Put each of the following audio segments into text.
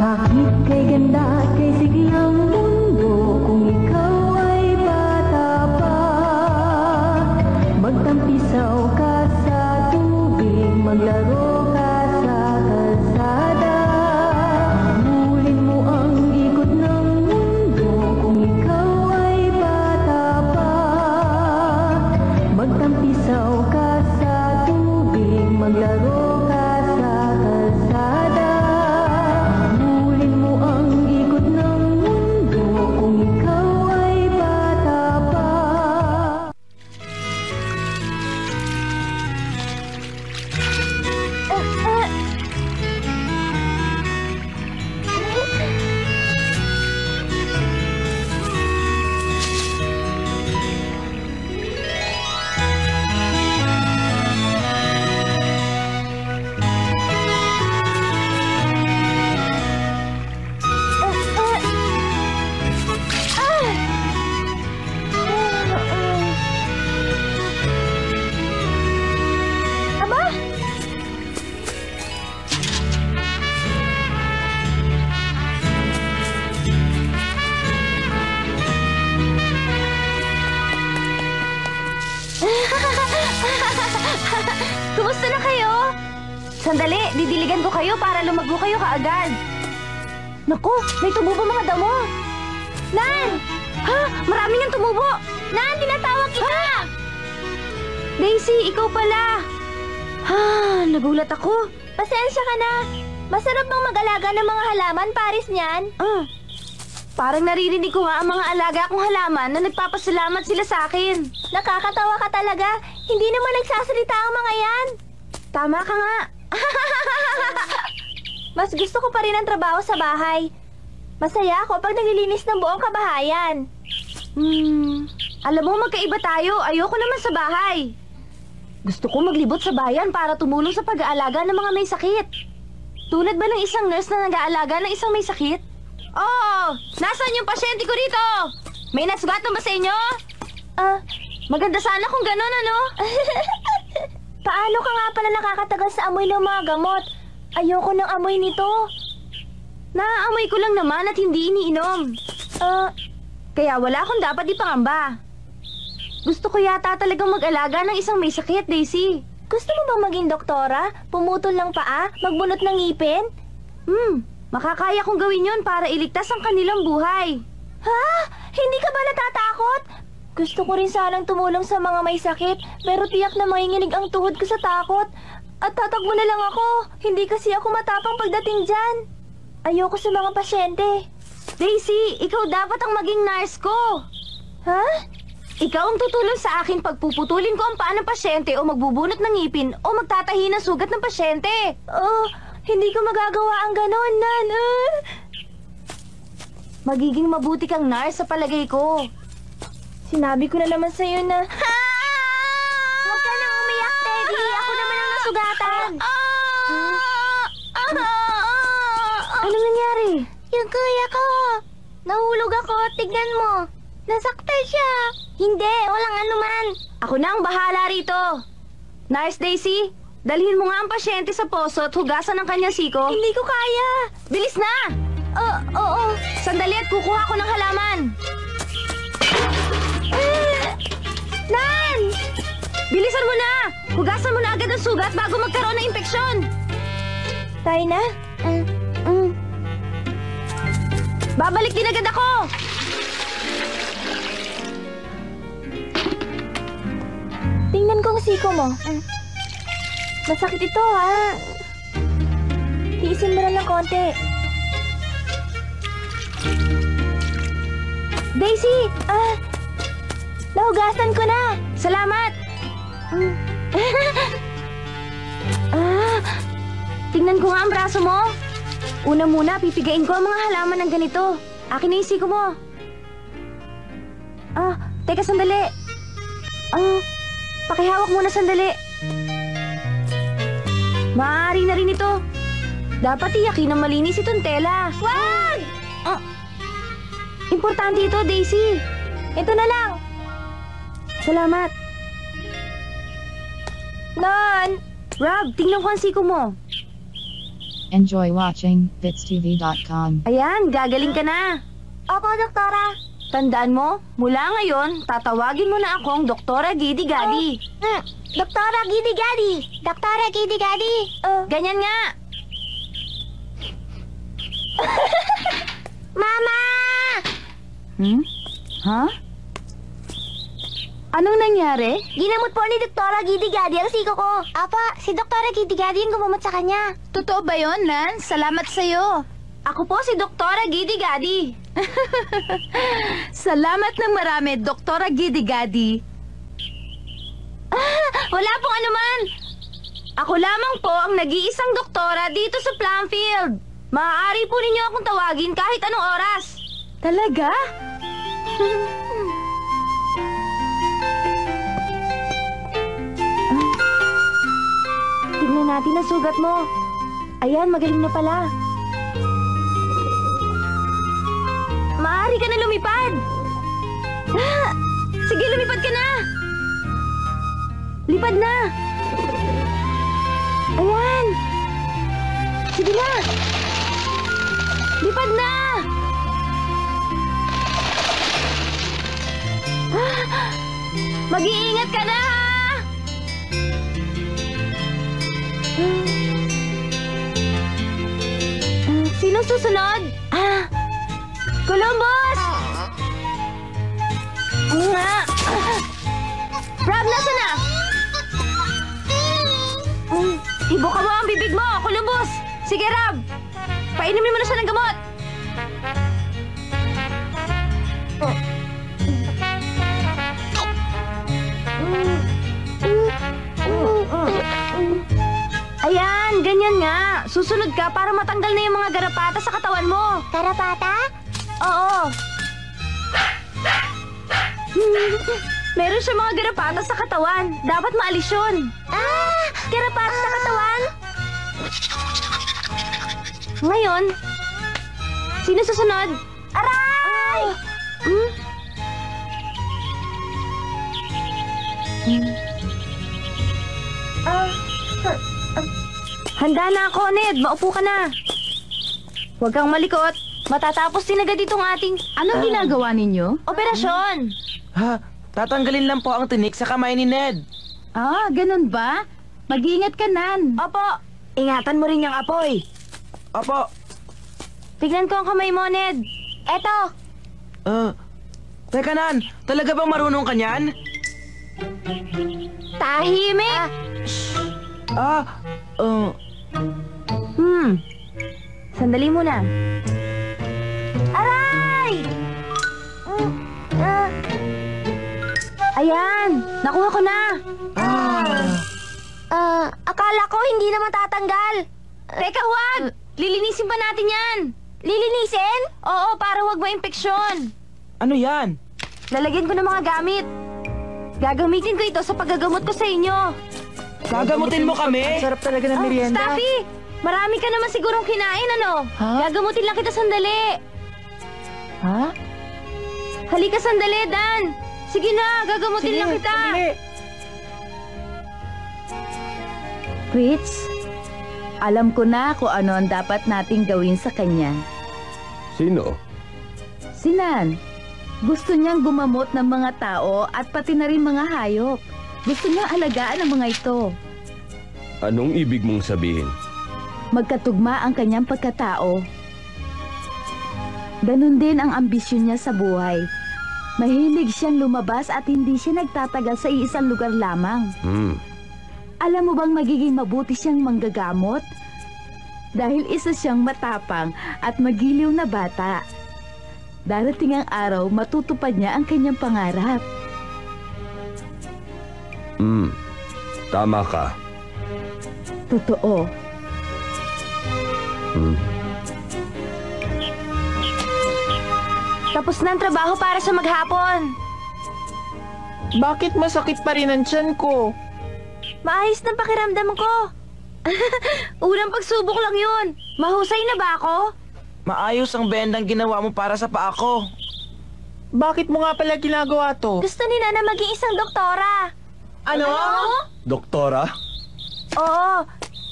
Bakit kay ganda at kay siglang mundo kung ikaw ay bata pa? Magtampisaw ka sa tubig, maglaro ka sa kalsada. Hulin mo ang ikot ng mundo kung ikaw ay bata pa. Magtampisaw ka sa tubig, maglaro ka sa kalsada. Hulin mo ang ikot ng mundo kung ikaw ay bata pa. Aba! Kumusta na kayo? Sandali, didiligan ko kayo para lumago kayo kaagad. Naku, may tumubo mga damo. Nan! Ha? Marami nang tumubo. Nan, tinatawag kita! Daisy, ikaw pala. Ha, nagulat ako. Pasensya ka na. Masarap bang mag-alaga ng mga halaman, paris niyan? Parang naririnig ko nga ang mga alaga kong halaman na nagpapasalamat sila sa akin. Nakakatawa ka talaga. Hindi naman nagsasalita ang mga yan. Tama ka nga. Mas gusto ko pa rin ang trabaho sa bahay. Masaya ako pag naglilinis ng buong kabahayan. Alam mo, magkaiba tayo. Ayoko naman sa bahay. Gusto ko maglibot sa bayan para tumulong sa pag-aalaga ng mga may sakit. Tulad ba ng isang nurse na nag-aalaga ng isang may sakit? Oo! Nasaan yung pasyente ko rito? May nasugatan ba sa inyo? Maganda sana kung ganun, ano? Paano ka nga pala nakakatagal sa amoy ng mga gamot? Ayoko ng amoy nito. Naaamoy ko lang naman at hindi iniinom. Kaya wala akong dapat ipangamba. Gusto ko yata talagang mag-alaga ng isang may sakit, Daisy. Gusto mo bang maging doktora? Pumutol ng paa? Magbunot ng ngipin? Makakaya kong gawin yon para iligtas ang kanilang buhay. Ha? Hindi ka ba natatakot? Gusto ko rin sanang tumulong sa mga may sakit, pero tiyak na manginginig ang tuhod ko sa takot. At tatakbo na lang ako. Hindi kasi ako matapang pagdating dyan. Ayoko sa mga pasyente. Daisy, ikaw dapat ang maging nurse ko. Ha? Ikaw ang tutulong sa akin pag puputulin ko ang paa ng pasyente o magbubunot ng ngipin o magtatahi ng sugat ng pasyente. Hindi ko magagawa ang ganon, Nan. Magiging mabuti kang nurse sa palagay ko. Sinabi ko na naman sa'yo na... Huwag ka nang umiyak, Teddy. Ako naman ang nasugatan. Anong nangyari? Yung kuya ko. Nahulog ako. Tignan mo. Nasaktan siya. Hindi, walang anuman. Ako na ang bahala rito. Nurse Daisy, dalhin mo nga ang pasyente sa poso at hugasan ang kanyang siko. Hindi ko kaya. Bilis na! Oo. Sandali at kukuha ko ng halaman. Nan! Bilisan mo na! Hugasan mo na agad ang sugat bago magkaroon ng impeksyon. Tayo na? Babalik din agad ako! Tingnan ko ang siko mo. Masakit ito, ha? Tiisin mo na ng konti. Daisy! Nahugasan ko na! Salamat! Tingnan ko nga ang braso mo. Una muna, pipigain ko ang mga halaman ng ganito. Akin na yung siko mo. Teka sandali. Pakihawak muna sandali. Maaari na rin ito. Dapat iyakin na malinis itong tela. Wag! Importante ito, Daisy. Ito na lang. Salamat. Nan! Rob, tingnan ko ang siko mo. Enjoy watching bitstv.com. Ayan, gagaling ka na. Opo, Doktora. Tandaan mo, mula ngayon, tatawagin mo na akong Doktora Gidi Gadi. Doktora Gidi Gadi. Doktora Gidi Gadi. Ganyan nga. Mama! Ha? Anong nangyari? Ginamot po ni Doktora Gidi Gadi ang siko ko. Apa, si Doktora Gidi Gadi yung gumamot sa kanya. Totoo ba yon, Nan? Salamat sa'yo. Ako po si Doktora Gidi Gadi. Salamat ng marami, Doktora Gidi Gadi. Wala pong anuman. Ako lamang po ang nag-iisang doktora dito sa Plumfield. Maaari po ninyo akong tawagin kahit anong oras. Talaga? Tignan natin ang sugat mo. Ayan, magaling na pala. Maaari ka na lumipad. Sige, lumipad ka na. Lipad na. Ayan. Sige na. Lipad na. Mag-iingat ka na, ha? Sino susunod? Columbus! Rob, nasa na? Ibuka mo ang bibig mo, Columbus! Sige, Rob! Painumin mo na siya ng gamot! Ayan, ganyan nga. Susunod ka para matanggal na yung mga garapata sa katawan mo. Karapata? Oo. Meron siya mga garapata sa katawan. Dapat maalis yun. Garapata sa katawan? Ngayon, sino susunod? Aray! Handa na ako, Ned. Maupo ka na. Huwag kang malikot. Matatapos din agad itong ating... Anong ginagawa ninyo? Operasyon! Ha? Tatanggalin lang po ang tinik sa kamay ni Ned. Ganun ba? Mag-iingat ka, Nan. Opo, ingatan mo rin yung apoy. Opo. Tignan ko ang kamay mo, Ned. Eto. Teka Nan, talaga bang marunong ka niyan? Tahimik! Sandali muna. Aray! Ayan, nakuha ko na. Akala ko hindi na matatanggal. Teka, huwag! Lilinisin pa natin yan. Lilinisin? Oo, para huwag ma-impeksyon. Ano yan? Lalagyan ko ng mga gamit. Gagamitin ko ito sa paggagamot ko sa inyo. Gagamutin mo kami? Sarap talaga ng merienda. Staffy, marami ka naman sigurong kinain, ano? Ha? Gagamutin lang kita sandali. Ha? Halika sandali, Dan. Sige na, gagamutin lang kita. Sandali. Fritz, alam ko na kung ano ang dapat nating gawin sa kanya. Sino? Si Nan, gusto niyang gumamot ng mga tao at pati na rin mga hayop. Gusto niyang alagaan ang mga ito. Anong ibig mong sabihin? Magkatugma ang kanyang pagkatao. Ganon din ang ambisyon niya sa buhay. Mahilig siyang lumabas at hindi siya nagtatagal sa iisang lugar lamang. Alam mo bang magiging mabuti siyang manggagamot? Dahil isa siyang matapang at magiliw na bata. Darating ang araw, matutupad niya ang kanyang pangarap. Tama ka. Totoo. Tapos na ang trabaho para sa maghapon. Bakit masakit pa rin ang tiyan ko? Maayos ng pakiramdam ko. Unang pagsubok lang yun. Mahusay na ba ako? Maayos ang bendang ginawa mo para sa paa ko. Bakit mo nga pala ginagawa to? Gusto ni Nana maging isang doktora. Ano? Doktora? Oo.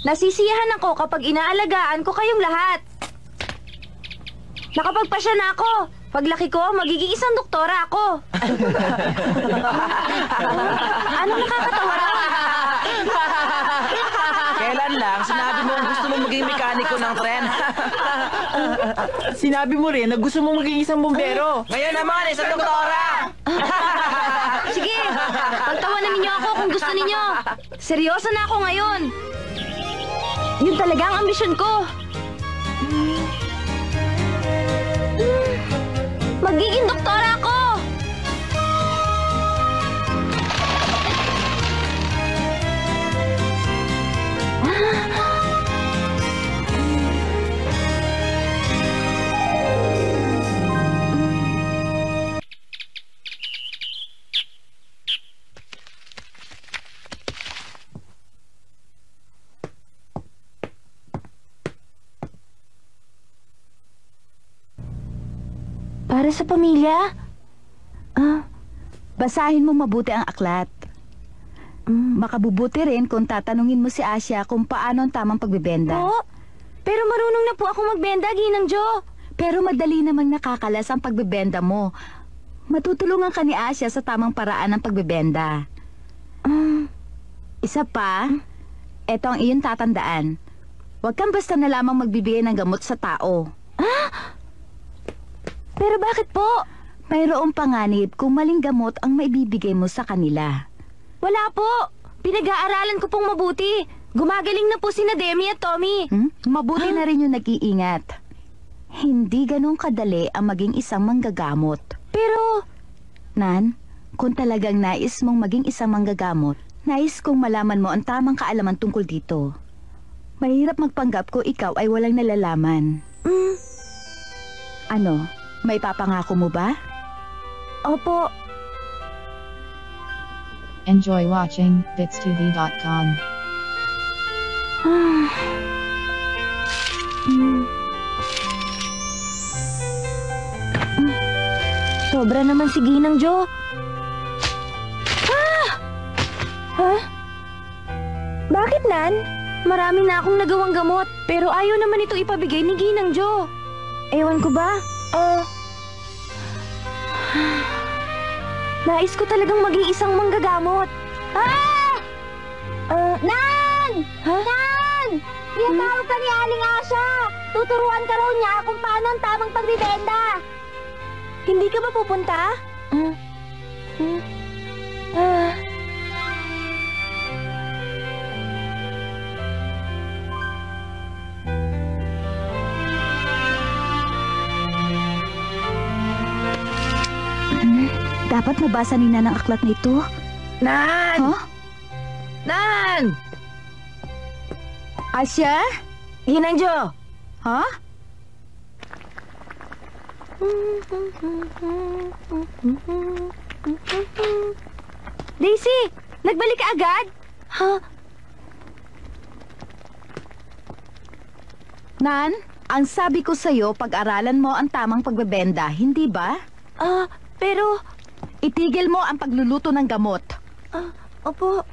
Nasisiyahan ako kapag inaalagaan ko kayong lahat. Nakapagpasya na ako. Paglaki ko, magiging isang doktora ako. Anong nakakatawa? Kailan lang sinabi mo gusto mo maging mekaniko ng tren? Sinabi mo rin na gusto mo maging isang bombero. Ngayon naman, isang doktora! Sige, pagtawanan ninyo ako kung gusto ninyo. Seryoso na ako ngayon. Yun talaga ang ambisyon ko. Magiging doktora ako! Para sa pamilya? Basahin mo mabuti ang aklat. Makabubuti rin kung tatanungin mo si Asya kung paano ang tamang pagbebenda. Po? Pero marunong na po akong magbenta, Ginang Jo. Pero madali namang nakakalas ang pagbebenda mo. Matutulungan ka ni Asya sa tamang paraan ng pagbebenda. Isa pa, eto ang iyong tatandaan. Huwag kang basta na lamang magbibigay ng gamot sa tao. Pero bakit po? Mayroong panganib kung maling gamot ang maibibigay mo sa kanila. Wala po. Pinag-aaralan ko pong mabuti. Gumagaling na po sina Demi at Tommy. Mabuti na rin yung nag-iingat. Hindi ganun kadali ang maging isang manggagamot. Pero, Nan, kung talagang nais mong maging isang manggagamot, nais kong malaman mo ang tamang kaalaman tungkol dito. Mahirap magpanggap ko ikaw ay walang nalalaman. Ano, may papangako mo ba? opo. Enjoy watching bitstv.com. Sobra naman si Ginang Jo. Bakit, Nan? Marami na akong nagawang gamot, pero ayaw naman ito ipabigay ni Ginang Jo. Ewan ko ba? Nais ko talagang maging isang manggagamot. Nan! Nan! Tinatawag ka ni Aling Asya! Tuturuan ka raw niya kung paano ang tamang pagbibenta. Hindi ka ba pupunta? Dapat nabasa ni Nan ang aklat na ito. Nan! Huh? Nan! Asya? Ginang Jo! Ha? Daisy! Nagbalik ka agad? Nan, ang sabi ko sa'yo, pag-aralan mo ang tamang pagbebenda, hindi ba? Pero... Itigil mo ang pagluluto ng gamot. Opo.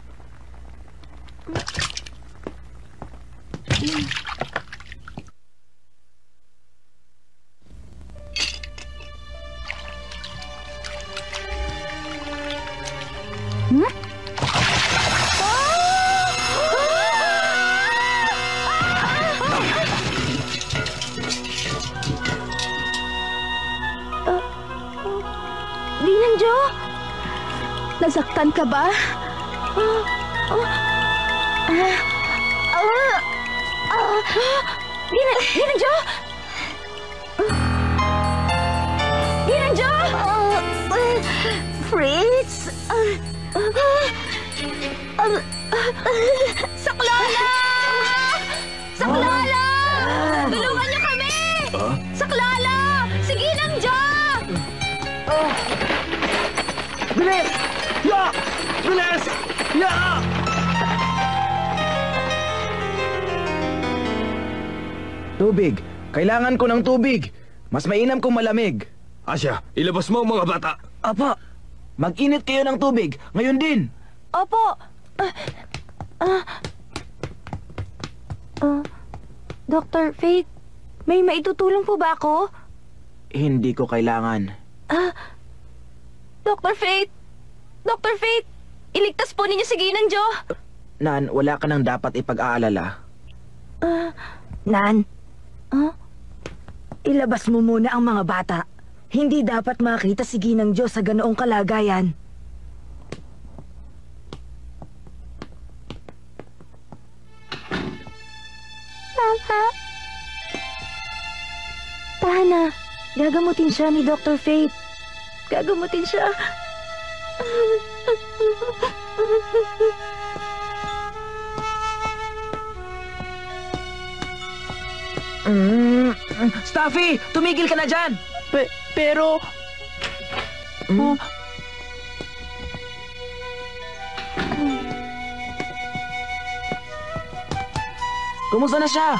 Ginang Jo? Nasaktan ka ba? Ginang Jo? Ginang Jo? Fritz! Saklala! Saklala! Tulungan niyo kami! Saklala! Si Ginang Jo! Bilis! Ya! Bilis! Ya! Tubig. Kailangan ko ng tubig. Mas mainam kung malamig. Asya, ilabas mo ang mga bata. Apa, mag-init kayo ng tubig. Ngayon din. Opo. Dr. Faith, may maitutulong po ba ako? Hindi ko kailangan. Dr. Faith! Dr. Faith! Iligtas po ninyo si Ginang Jo! Nan, wala ka nang dapat ipag-aalala. Nan, ilabas mo muna ang mga bata. Hindi dapat makita si Ginang Jo sa ganoong kalagayan. Mama? Tahan na. Gagamutin siya ni Dr. Faith. Gagamutin siya. Stuffy! Tumigil ka na dyan! Pero... Kumusta na siya?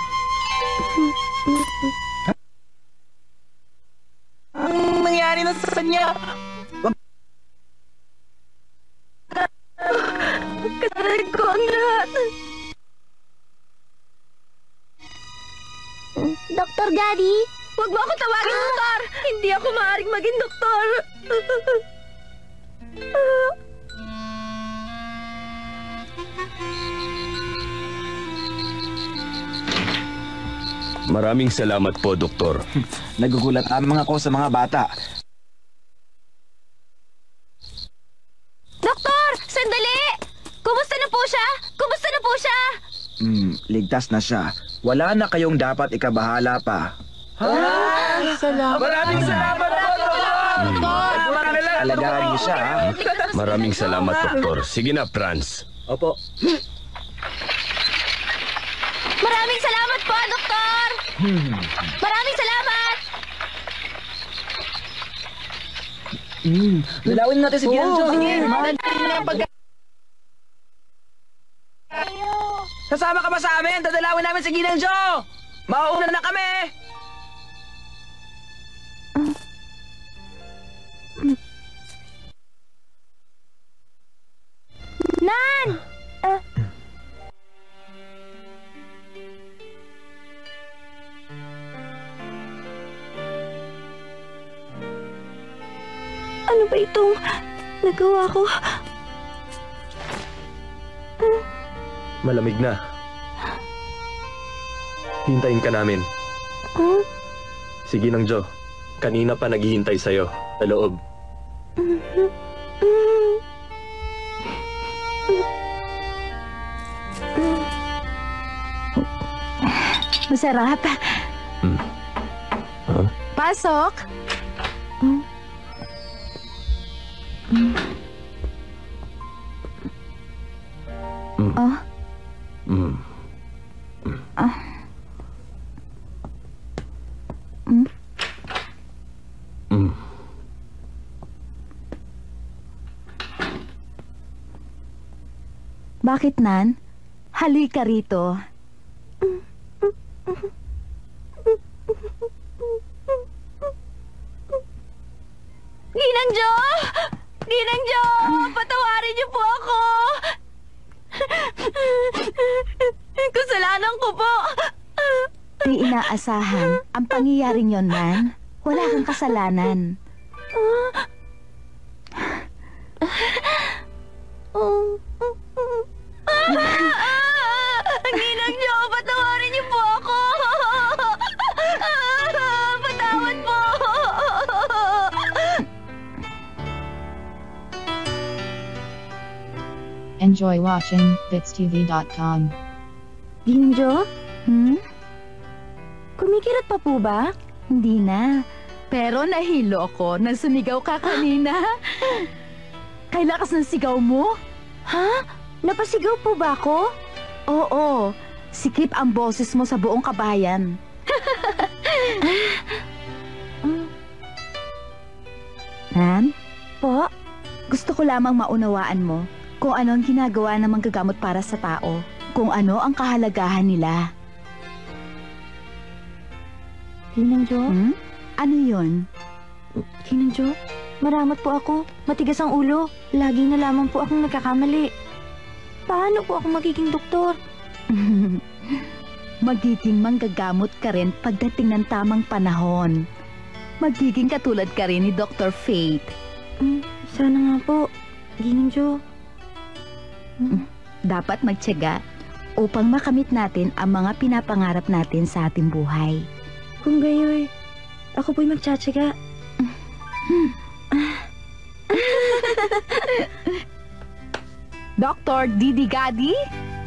Anong nangyari na sa kanya? Kasalanan ko ang lahat. Dr. Daddy? Huwag mo ako tawagin, doktor! Hindi ako maaaring maging doktor. Maraming salamat po, Doktor. Nagugulat ang ako sa mga bata. Doktor! Sandali! Kumusta na po siya? Kumusta na po siya? Ligtas na siya. Wala na kayong dapat ikabahala pa. Salamat. Maraming salamat po, Doktor! Alagaan niyo siya, ha? Maraming salamat, Doktor. Sige na, Franz. Opo. Maraming salamat po, doktor! Maraming salamat! Dalawin natin si Ginang Jo. Sasama ka ba sa amin? Dadalawin namin si Ginang Jo! Mauuna na kami! Nan! Ano ba itong nagawa ko? Malamig na. Hintayin ka namin. Sige nang Jo. Kanina pa naghihintay sa'yo sa loob. Masarap. Pasok. Bakit, Nan? Halika rito. Ginang Jo! Ginang Jo! Patawarin niyo po ako! Kasalanan ko po! Di inaasahan ang pangyayaring yon, Nan. Wala kang kasalanan. Ginang Jo! Patawarin niyo po ako! Patawad po! Enjoy watching bitstv.com. Ginang Jo? Kumikirat pa po ba? Hindi na. Pero nahilo ako nang sumigaw ka kanina. Kay lakas ng sigaw mo? Ha? Napasigaw po ba ako? Oo. Sikip ang boses mo sa buong kabayan. Nan? Po? Gusto ko lamang maunawaan mo kung ano ang ginagawa ng manggagamot para sa tao. Kung ano ang kahalagahan nila. Ginang Jo? Ano yun? Ginang Jo? Maramat po ako. Matigas ang ulo. Lagi na lamang po akong nagkakamali. Paano po ako magiging doktor? magiging manggagamot ka rin pagdating ng tamang panahon. Magiging katulad ka rin ni Dr. Fate. Sana nga po, Ginang Jo. Dapat magtiyaga upang makamit natin ang mga pinapangarap natin sa ating buhay. Kung gayoy, ako po'y magtsatsaga. Dr. Didi Gadi?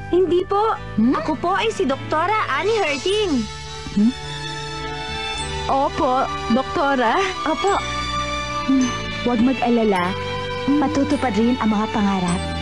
Hindi po. Ako po ay si Doktora Annie Herding. Opo, Doktora. Opo. Huwag mag-alala. Matutupad rin ang mga pangarap.